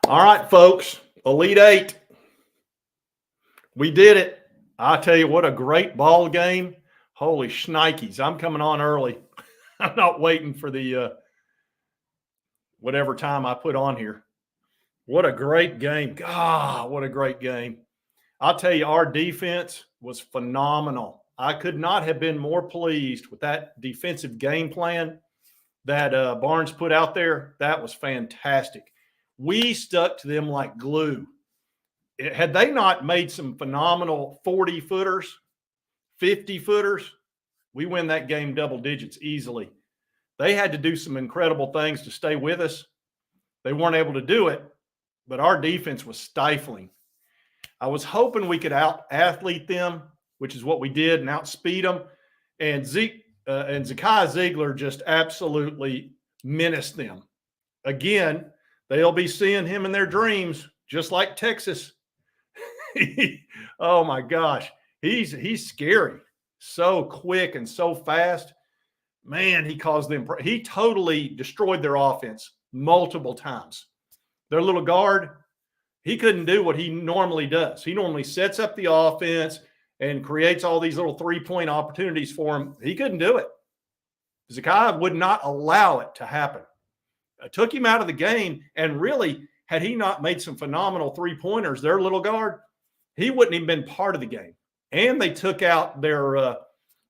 All right, folks, Elite Eight. We did it. I tell you what, a great ball game. Holy shnikes. I'm coming on early. I'm not waiting for the whatever time I put on here. What a great game. God, what a great game. I'll tell you, our defense was phenomenal. I could not have been more pleased with that defensive game plan that Barnes put out there. That was fantastic. We stuck to them like glue. Had they not made some phenomenal 40-footers, 50-footers, we win that game double digits easily. They had to do some incredible things to stay with us. They weren't able to do it, but our defense was stifling. I was hoping we could out-athlete them, which is what we did, and outspeed them. And Zakai Ziegler just absolutely menaced them. Again, they'll be seeing him in their dreams, just like Texas. Oh my gosh, he's scary. So quick and so fast. Man, he caused them. He totally destroyed their offense multiple times. Their little guard, he couldn't do what he normally does. He normally sets up the offense and creates all these little three-point opportunities for him. He couldn't do it. Zakai would not allow it to happen. I took him out of the game, and really, had he not made some phenomenal three-pointers, their little guard, he wouldn't even been part of the game. And they took out their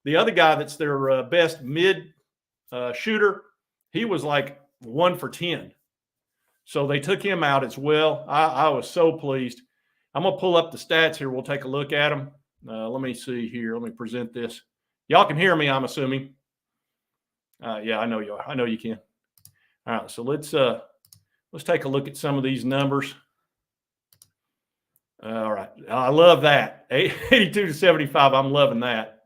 the other guy that's their best mid shooter. He was like 1 for 10. So they took him out as well. I was so pleased. I'm going to pull up the stats here. We'll take a look at them. Let me see here. Let me present this. Y'all can hear me, I'm assuming. Yeah, I know you are. I know you can. All right, so let's take a look at some of these numbers. All right, I love that. 82-75, I'm loving that.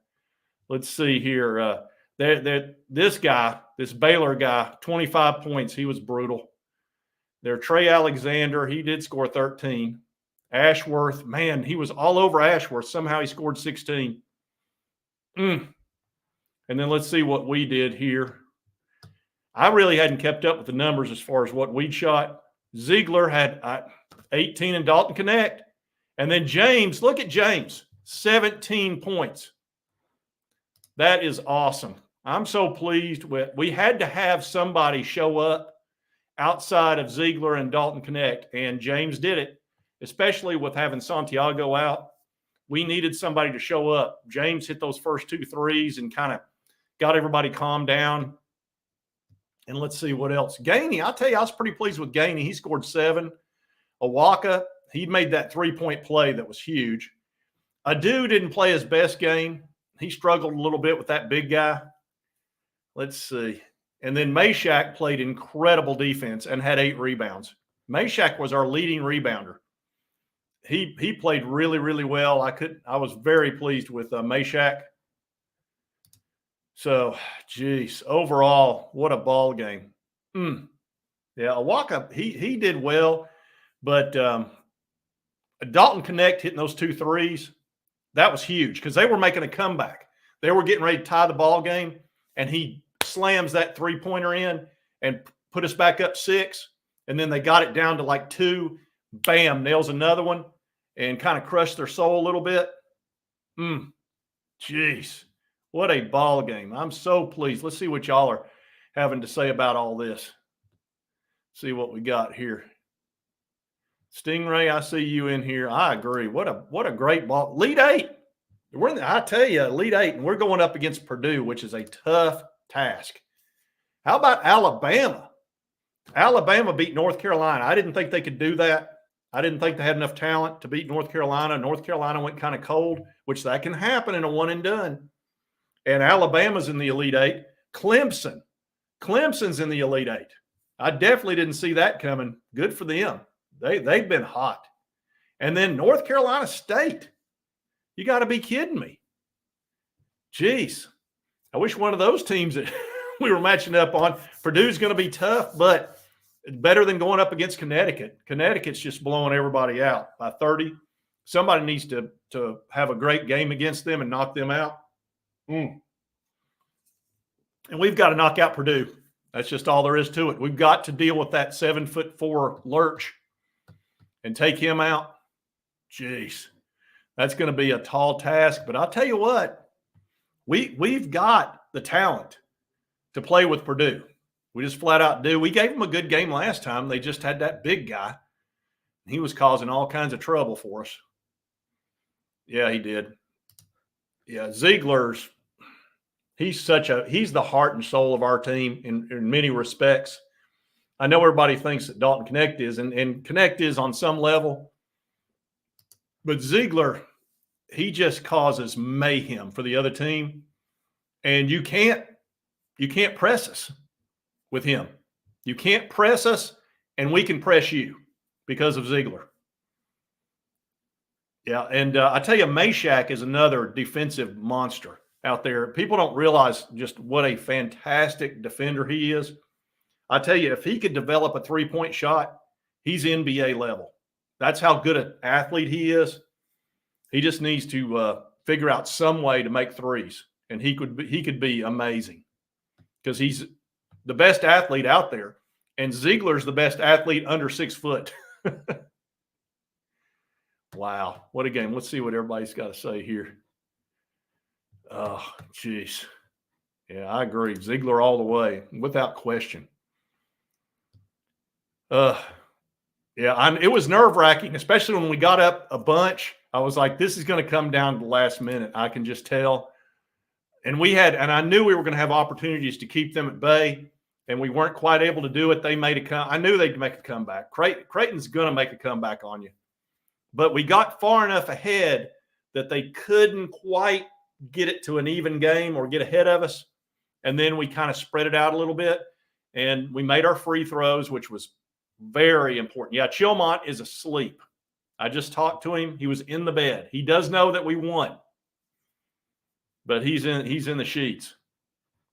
Let's see here. This guy, this Baylor guy, 25 points. He was brutal. There, Trey Alexander, he did score 13. Ashworth, man, he was all over Ashworth. Somehow he scored 16. And then let's see what we did here. I really hadn't kept up with the numbers as far as what we'd shot. Ziegler had 18 in Dalton Connect. And then James, look at James, 17 points. That is awesome. I'm so pleased with. We had to have somebody show up outside of Ziegler and Dalton Connect, and James did it, especially with having Santiago out. We needed somebody to show up. James hit those first 2 threes and kind of got everybody calmed down. And let's see what else. Gainey, I'll tell you, I was pretty pleased with Gainey. He scored 7. Awaka, he made that 3-point play that was huge. Adu didn't play his best game. He struggled a little bit with that big guy. Let's see. And then Meshack played incredible defense and had 8 rebounds. Meshack was our leading rebounder. He played really, really well. I was very pleased with Meshack. So, geez, overall, what a ball game. Yeah, Awaka, he did well, but Dalton Connect hitting those 2 threes, that was huge because they were making a comeback. They were getting ready to tie the ball game, and he slams that 3-pointer in and put us back up 6, and then they got it down to like 2. Bam, nails another one and kind of crushed their soul a little bit. Jeez, what a ball game. I'm so pleased. Let's see what y'all are having to say about all this. See what we got here. Stingray, I see you in here. I agree. What a great ball. Elite 8. I tell you, Elite 8, and we're going up against Purdue, which is a tough task. How about Alabama? Alabama beat North Carolina. I didn't think they could do that. I didn't think they had enough talent to beat North Carolina. North Carolina went kind of cold, which that can happen in a one and done. And Alabama's in the Elite 8. Clemson's in the Elite 8. I definitely didn't see that coming. Good for them. They've been hot. And then North Carolina State. You got to be kidding me. Jeez. I wish one of those teams that we were matching up on. Purdue's going to be tough, but it's better than going up against Connecticut. Connecticut's just blowing everybody out by 30. Somebody needs to have a great game against them and knock them out. And we've got to knock out Purdue. That's just all there is to it. We've got to deal with that 7'4" lurch and take him out, jeez, that's going to be a tall task. But I'll tell you what, we've got the talent to play with Purdue. We just flat out do. We gave them a good game last time. They just had that big guy. He was causing all kinds of trouble for us. Yeah, he did. Yeah, Ziegler's, he's the heart and soul of our team in many respects. I know everybody thinks that Dalton Connect is, and Connect is on some level. But Ziegler, he just causes mayhem for the other team. And you can't press us with him. You can't press us, and we can press you because of Ziegler. Yeah, and I tell you, Meshack is another defensive monster out there. People don't realize just what a fantastic defender he is. I tell you, if he could develop a three-point shot, he's NBA level. That's how good an athlete he is. He just needs to figure out some way to make threes, and he could be amazing because he's the best athlete out there, and Ziegler's the best athlete under 6 foot. Wow, what a game. Let's see what everybody's got to say here. Oh, jeez. Yeah, I agree. Ziegler all the way, without question. Yeah, it was nerve-wracking, especially when we got up a bunch. I was like, this is going to come down to the last minute. I can just tell. And I knew we were going to have opportunities to keep them at bay, and we weren't quite able to do it. They made a comeback. I knew they'd make a comeback. Creghton's going to make a comeback on you. But we got far enough ahead that they couldn't quite get it to an even game or get ahead of us. And then we kind of spread it out a little bit, and we made our free throws, which was very important. Yeah, Chilmont is asleep. I just talked to him. He was in the bed. He does know that we won, but he's in the sheets.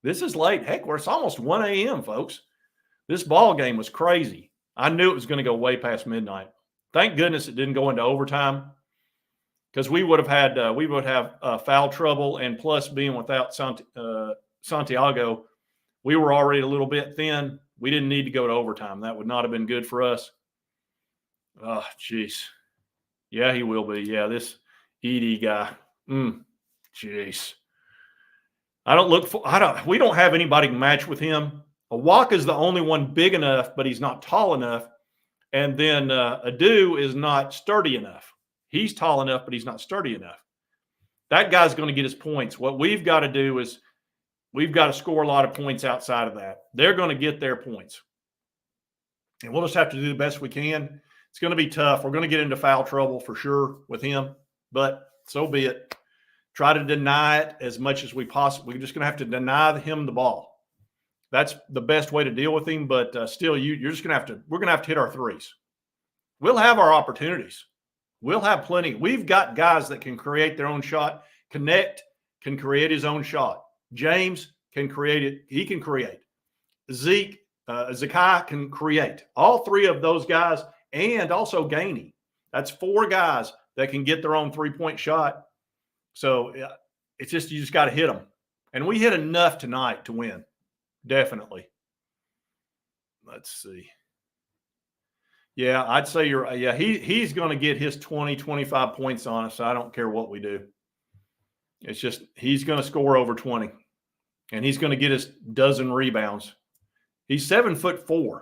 This is late. Heck, it's almost 1 a.m., folks. This ball game was crazy. I knew it was going to go way past midnight. Thank goodness it didn't go into overtime, because we would have foul trouble, and plus being without Santiago, we were already a little bit thin. We didn't need to go to overtime. That would not have been good for us. Oh, jeez. Yeah, he will be. Yeah, this ED guy. Jeez. We don't have anybody to match with him. Awaka's the only one big enough, but he's not tall enough. And then Adu is not sturdy enough. He's tall enough, but he's not sturdy enough. That guy's going to get his points. What we've got to do is we've got to score a lot of points outside of that. They're going to get their points. And we'll just have to do the best we can. It's going to be tough. We're going to get into foul trouble for sure with him, but so be it. Try to deny it as much as we possibly. We're just going to have to deny him the ball. That's the best way to deal with him, but still, you're just going to have to – we're going to have to hit our threes. We'll have our opportunities. We'll have plenty. We've got guys that can create their own shot. Connect can create his own shot. James can create it. He can create. Zakai can create. All three of those guys, and also Gainey. That's 4 guys that can get their own three-point shot. So it's just you just got to hit them. And we hit enough tonight to win. Definitely. Let's see. Yeah, I'd say you're – yeah, he's going to get his 20, 25 points on us. I don't care what we do. It's just he's going to score over 20, and he's going to get his dozen rebounds. He's 7'4",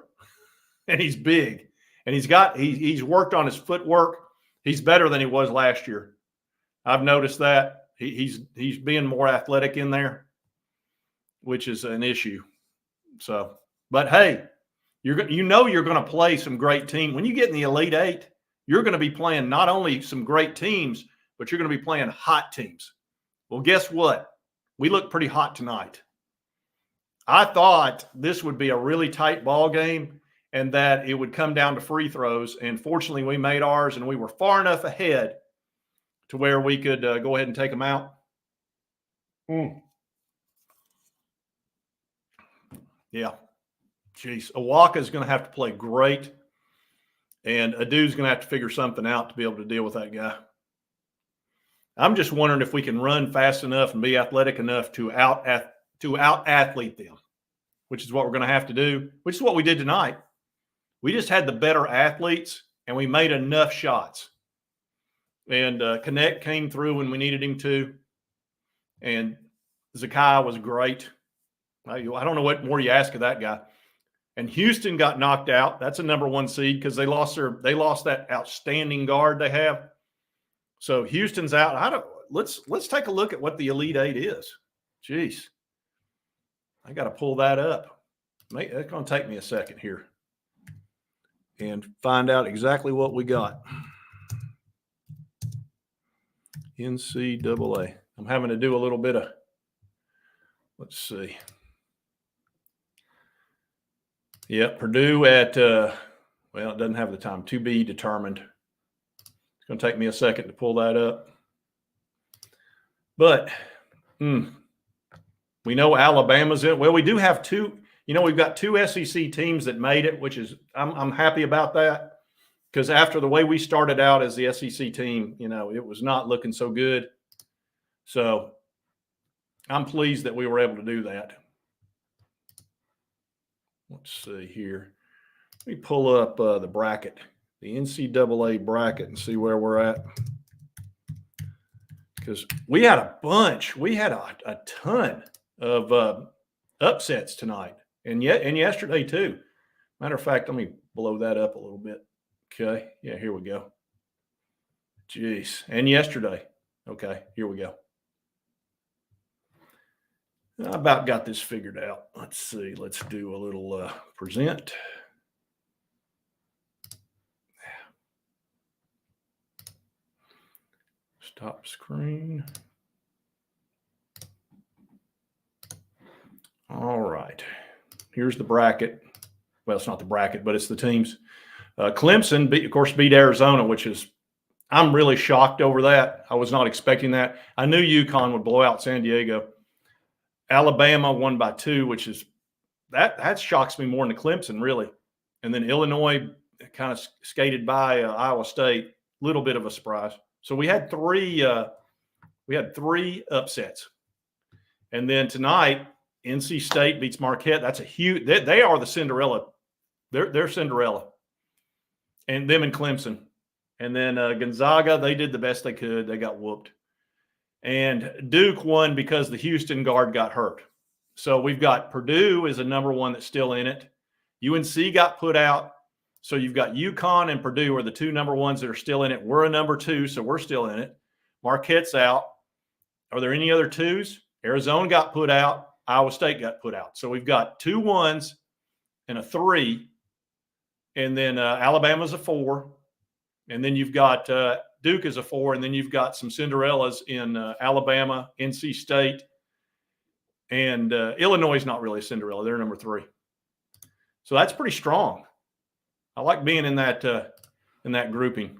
and he's big, and he's worked on his footwork. He's better than he was last year. I've noticed that. He's being more athletic in there, which is an issue. So, but hey, you're going to play some great teams. When you get in the Elite Eight, you're going to be playing not only some great teams, but you're going to be playing hot teams. Well, guess what? We look pretty hot tonight. I thought this would be a really tight ball game and that it would come down to free throws. And fortunately, we made ours, and we were far enough ahead to where we could go ahead and take them out. Yeah. Jeez. Awaka's going to have to play great, and Adu's going to have to figure something out to be able to deal with that guy. I'm just wondering if we can run fast enough and be athletic enough to out-athlete them, which is what we're going to have to do, which is what we did tonight. We just had the better athletes, and we made enough shots. And Connect came through when we needed him to. And Zakai was great. I don't know what more you ask of that guy. And Houston got knocked out. That's a number 1 seed because they lost that outstanding guard they have. So Houston's out. Let's take a look at what the Elite Eight is. Jeez, I got to pull that up. It's going to take me a second here and find out exactly what we got. NCAA. I'm having to do a little bit of, let's see. Yeah, Purdue at, well, it doesn't have the time. To be determined. It's going to take me a second to pull that up. But we know Alabama's in. Well, we do have two. We've got 2 SEC teams that made it, which is I'm happy about that because after the way we started out as the SEC team, it was not looking so good. So I'm pleased that we were able to do that. Let's see here. Let me pull up the bracket, the NCAA bracket, and see where we're at. Because we had a bunch. We had a ton of upsets tonight. And yesterday, too. Matter of fact, let me blow that up a little bit. Okay. Yeah, here we go. Jeez. And yesterday. Okay, here we go. I about got this figured out. Let's see. Let's do a little present. Stop screen. All right. Here's the bracket. Well, it's not the bracket, but it's the teams. Clemson, beat Arizona, which is – I'm really shocked over that. I was not expecting that. I knew UConn would blow out San Diego. Alabama won by 2, which is – that shocks me more than Clemson, really. And then Illinois kind of skated by Iowa State. Little bit of a surprise. So we had 3 upsets. And then tonight – NC State beats Marquette. That's a huge – they are the Cinderella. They're Cinderella. And them and Clemson. And then Gonzaga, they did the best they could. They got whooped. And Duke won because the Houston guard got hurt. So we've got Purdue is a number 1 that's still in it. UNC got put out. So you've got UConn and Purdue are the 2 number 1s that are still in it. We're a number 2, so we're still in it. Marquette's out. Are there any other 2s? Arizona got put out. Iowa State got put out. So we've got 2 1s and a 3. And then Alabama's a 4. And then you've got Duke is a 4. And then you've got some Cinderellas in Alabama, NC State. And Illinois is not really a Cinderella. They're number 3. So that's pretty strong. I like being in that grouping.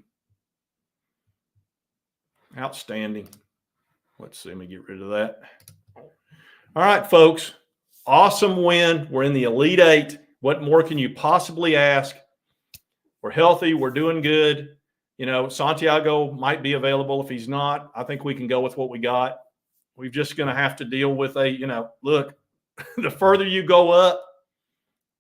Outstanding. Let's see. Let me get rid of that. All right, folks. Awesome win. We're in the Elite Eight. What more can you possibly ask? We're healthy. We're doing good. Santiago might be available. If he's not, I think we can go with what we got. We're just going to have to deal with look, the further you go up,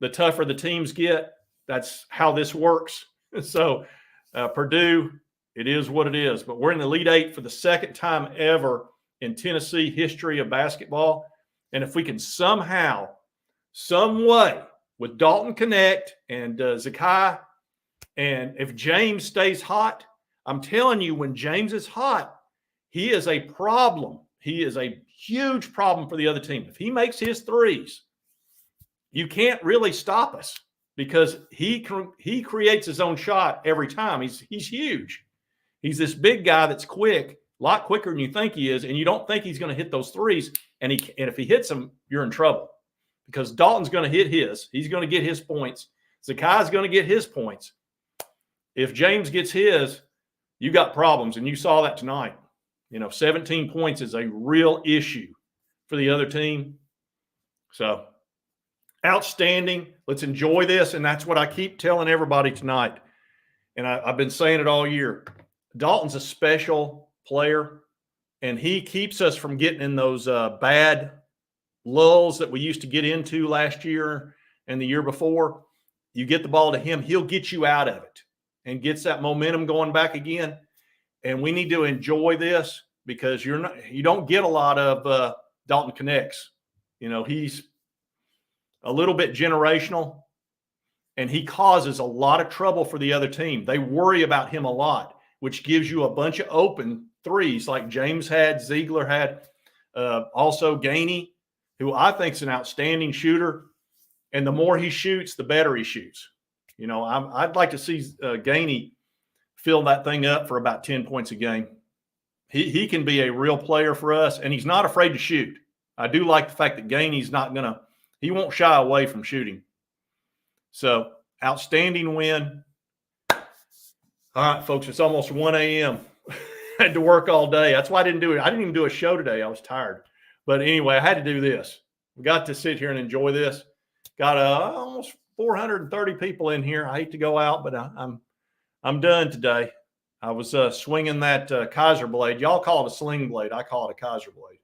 the tougher the teams get. That's how this works. So Purdue, it is what it is. But we're in the Elite Eight for the second time ever in Tennessee history of basketball. And if we can somehow, some way, with Dalton Connect and Zakai, and if James stays hot, I'm telling you, when James is hot, he is a problem. He is a huge problem for the other team. If he makes his threes, you can't really stop us because he creates his own shot every time. He's huge. He's this big guy that's quick, a lot quicker than you think he is, and you don't think he's going to hit those threes. And if he hits them, you're in trouble because Dalton's going to hit his. He's going to get his points. Zakai's going to get his points. If James gets his, you got problems, and you saw that tonight. 17 points is a real issue for the other team. So, outstanding. Let's enjoy this, and that's what I keep telling everybody tonight. And I've been saying it all year. Dalton's a special player, and he keeps us from getting in those bad lulls that we used to get into last year and the year before. You get the ball to him, he'll get you out of it. and gets that momentum going back again. And we need to enjoy this because you don't get a lot of Dalton Connects. You know, he's a little bit generational, and he causes a lot of trouble for the other team. They worry about him a lot, which gives you a bunch of open threes like James had, Ziegler had, also Gainey, who I think is an outstanding shooter. And the more he shoots, the better he shoots. You know, I'd like to see Gainey fill that thing up for about 10 points a game. He can be a real player for us, and he's not afraid to shoot. I do like the fact that Gainey's he won't shy away from shooting. So, outstanding win. All right, folks, it's almost 1 a.m. I had to work all day. That's why I didn't do it. I didn't even do a show today. I was tired. But anyway, I had to do this. We got to sit here and enjoy this. Got almost 430 people in here. I hate to go out, but I'm done today. I was swinging that Kaiser blade. Y'all call it a sling blade. I call it a Kaiser blade.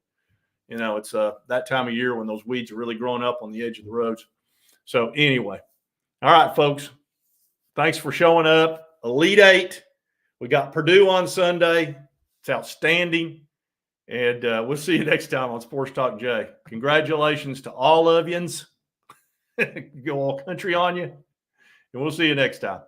You know, it's that time of year when those weeds are really growing up on the edge of the roads. So anyway, all right, folks. Thanks for showing up. Elite Eight. We got Purdue on Sunday. It's outstanding. And we'll see you next time on Sports Talk Jay. Congratulations to all of yous. Go all country on you. And we'll see you next time.